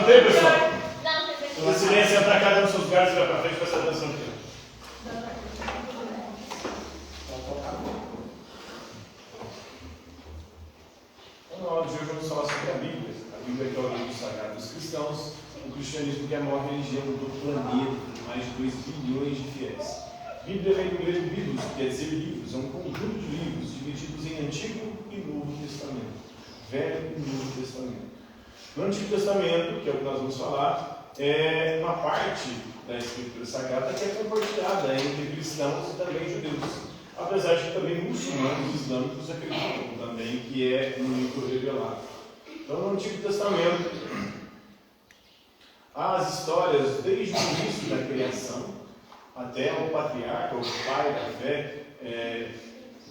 Não tem, pessoal? O silêncio é para cada um dos seus lugares e vai para frente para essa atenção aqui. Então, na aula de hoje, vamos falar sobre a Bíblia. A Bíblia que é o livro sagrado dos cristãos. O cristianismo que é a maior religião do planeta, com mais de 2 bilhões de fiéis. Bíblia vem do grego biblos, que quer dizer livros. É um conjunto de livros divididos em Antigo e Novo Testamento. Velho e Novo Testamento. No Antigo Testamento, que é o que nós vamos falar, é uma parte da Escritura Sagrada que é compartilhada entre cristãos e também judeus. Apesar de que também muçulmanos islâmicos acreditam também que é um livro revelado. Então, no Antigo Testamento, as histórias desde o início da criação até o patriarca, o pai da fé,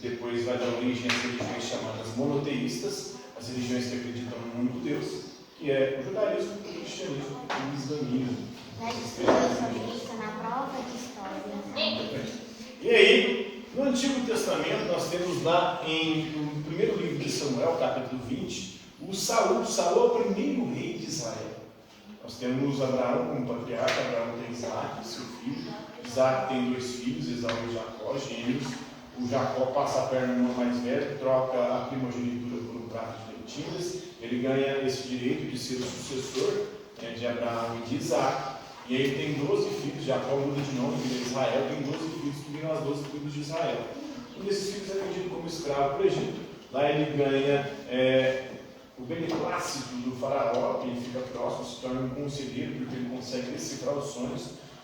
depois vai dar origem às religiões chamadas monoteístas, as religiões que acreditam no único Deus, que é o judaísmo, o cristianismo e o islamismo. Nós estudamos sobre isso na prova de história. E aí, no Antigo Testamento, nós temos lá no primeiro livro de Samuel, capítulo 20, o Saul. Saul é o primeiro rei de Israel. Nós temos Abraão como patriarca. Abraão tem Isaac, seu filho. Isaac tem 2 filhos, Esaú e Jacó, gêmeos. O Jacó passa a perna no mais velho, troca a primogenitura por um prato de lentilhas. Ele ganha esse direito de ser o sucessor de Abraão e de Isaac. E aí ele tem 12 filhos. Jacó muda de nome, vira Israel. Tem 12 filhos que viram as 12 tribos de Israel. Um desses filhos é vendido como escravo para o Egito. Lá ele ganha o beneplácito do faraó, que ele fica próximo, se torna um conselheiro, porque ele consegue decifrar os sonhos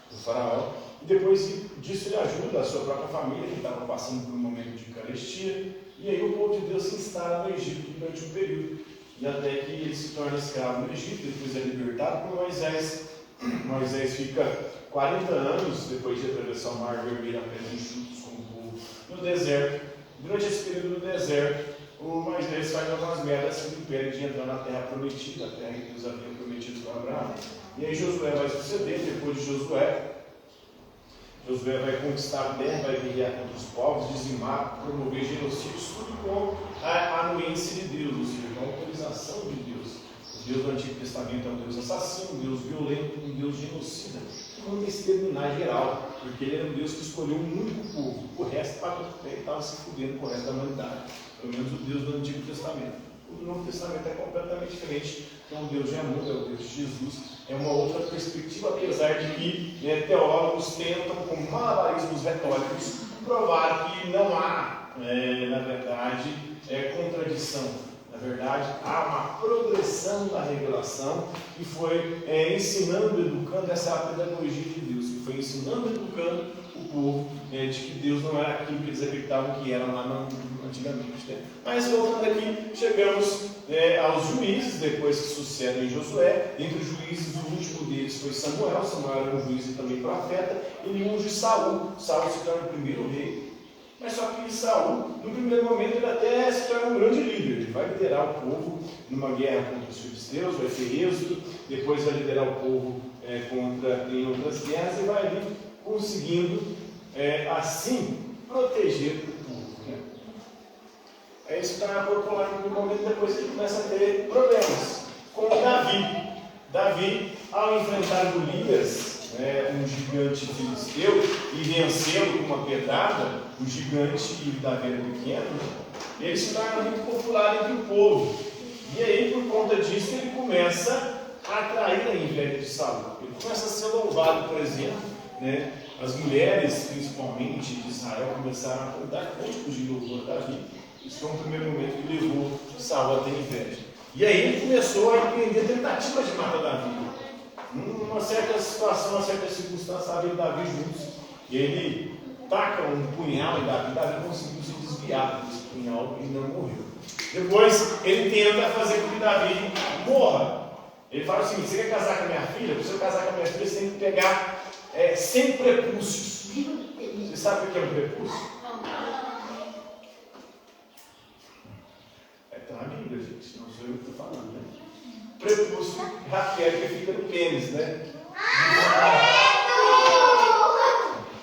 do faraó. E depois disso ele ajuda a sua própria família, que estava passando por um momento de carestia. E aí o povo de Deus se instala no Egito durante um período. E até que ele se torna escravo no Egito, depois é libertado por Moisés. Moisés fica 40 anos, depois de atravessar o Mar Vermelho a pés enxutos com o povo no deserto. Durante esse período no deserto, o Moisés faz algumas merdas que impedem de entrar na terra prometida, a terra que Deus havia prometido para Abraão. E aí Josué vai suceder. Depois de Josué vai conquistar a terra, vai guerrear contra os povos, dizimar, promover genocídios, tudo com a anuência de Deus, ou seja, com a autorização de Deus. O Deus do Antigo Testamento é um Deus assassino, um Deus violento, um Deus genocida, não exterminar geral, porque ele era um Deus que escolheu um único povo, o resto estava se fudendo com o resto da humanidade, pelo menos o Deus do Antigo Testamento. O do Novo Testamento é completamente diferente, é um Deus de amor, é o Deus de Jesus, é uma outra perspectiva, apesar de que teólogos tentam, com malabarismos retóricos, provar que não há, na verdade, contradição. Na verdade, há uma progressão da revelação que foi ensinando, educando essa pedagogia de Deus, que foi ensinando, educando o povo de que Deus não era aquilo que eles acreditavam que era lá antigamente. Né? Mas voltando aqui, chegamos aos juízes, depois que sucedem Josué. Entre os juízes, o último deles foi Samuel. Samuel era um juiz e também profeta. Ele unge Saul. Saul se torna o primeiro rei. Mas só que Saul, no primeiro momento, ele até se torna um grande líder. Ele vai liderar o povo numa guerra contra os filisteus, vai ter êxodo, depois vai liderar o povo em outras guerras e vai ali conseguindo, assim, proteger o povo. Né? Isso está popular no momento, depois ele começa a ter problemas com Davi. Davi, ao enfrentar Golias, um gigante filisteu, e vencê-lo com uma pedrada, o gigante e Davi era pequeno, ele se torna muito popular entre o povo. E aí, por conta disso, ele começa a atrair a inveja de Saul. Ele começa a ser louvado, por exemplo, né? As mulheres, principalmente de Israel, começaram a cantar cânticos de louvor a Davi. Isso foi um primeiro momento que levou Saul a ter inveja. E aí ele começou a empreender tentativas de matar Davi. Numa certa situação, uma certa circunstância, estava ele e Davi juntos. E ele taca um punhal em Davi. Davi conseguiu se desviar desse punhal e não morreu. Depois ele tenta fazer com que Davi morra. Ele fala assim: você quer casar com a minha filha? Para você casar com a minha filha, você tem que pegar 100 prepúcios. Você sabe o que é um prepúcio? Está na Bíblia, gente. Não sou eu que estou falando, né? Prepúcio é a pele que fica no pênis, né?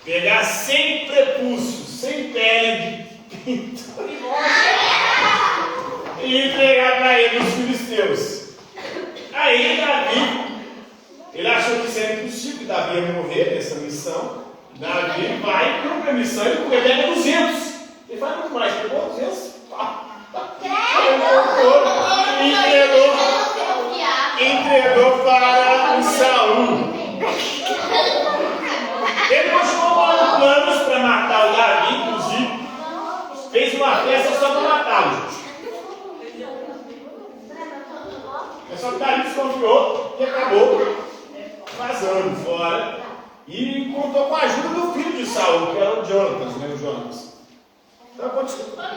Pegar 100 prepúcios, 100 pele de pinto e entregar para ele os filisteus. Aí Davi Davi ia morrer nessa missão. Davi vai, cumpre a missão e pega 200. Ele faz muito mais, pegou 200. Entregou para Saul. Ele continuou com planos para matar o Davi, inclusive. Fez uma festa só para matá-lo. É só que Davi desconfiou e acabou vazando fora. E contou com a ajuda do filho de Saul, que era o Jonatas, né? O Jonatas. Então continua.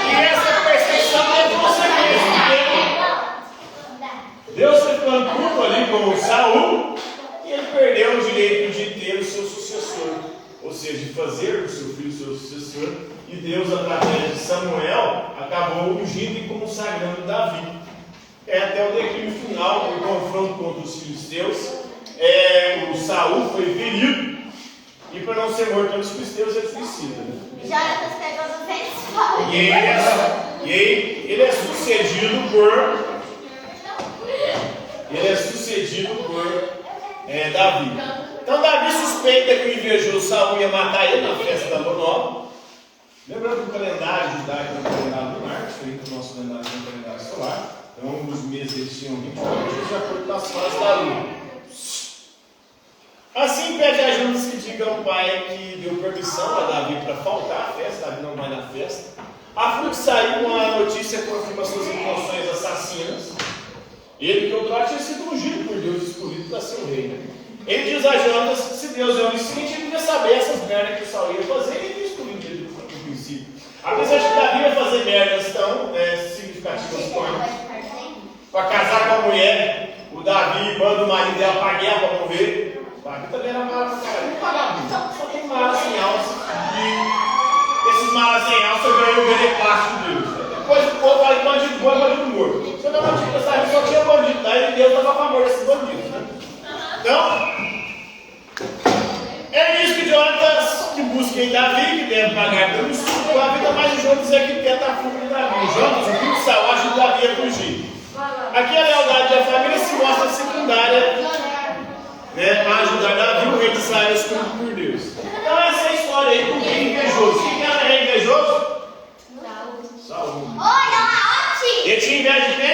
E essa perseguição teve consequência. Deus se plantou ali com Saul e ele perdeu o direito de ter o seu sucessor. Ou seja, de fazer do seu filho seu sucessor. E Deus, através de Samuel, acabou ungindo e consagrando Davi. Até o declínio final, o confronto contra os filisteus. O Saul foi ferido. E para não ser morto pelos filisteus, ele suicida. Né? Jonatas pegou 200 fora. E ele é sucedido por. Davi. Então Davi suspeita que o invejoso Saul ia matar ele na festa da lua nova. Lembrando que o calendário judaico é o calendário lunar, diferente do nosso calendário que é o calendário solar. Então os meses eles tinham 24 dias de acordo com as fases da lua. Assim pede ajuda que diga ao pai que deu permissão a Davi para faltar à festa. Davi não vai na festa. A fruto que saiu com a notícia confirma suas intenções assassinas. Ele que outrora tinha sido ungido por Deus, escolhido para ser o rei. Né? Ele diz a Jonatas que se Deus é onisciente, ele queria saber essas merdas que o Saul ia fazer, ele tinha escolhido ele no princípio. Apesar de que Davi ia fazer merdas tão significativas para casar com a mulher, o Davi manda o marido dela para a guerra para morrer. O Davi também era mala para caralho. Não pagava, só tem mala sem alça. E esses malas sem alça ganham o beneplácito de Deus. Depois o povo fala que bandido bom é bandido morto. Você não é bandido, só tinha bandido, daí Deus estava a favor desses bandidos. Né? Então, ele diz que Jonatas que busca em Davi, que deve pagar pelo estudo, a vida mais de Jonatas é que tenta a fuga de Davi. Jonatas, o filho de Saul, ajuda Davi a fugir. Aqui a lealdade da família se mostra secundária, né, para ajudar Davi, o rei de Israel, escolhido por Deus. Então essa é a história aí do rei invejoso. Quem era rei invejoso? Saul. Ele tinha inveja de quem?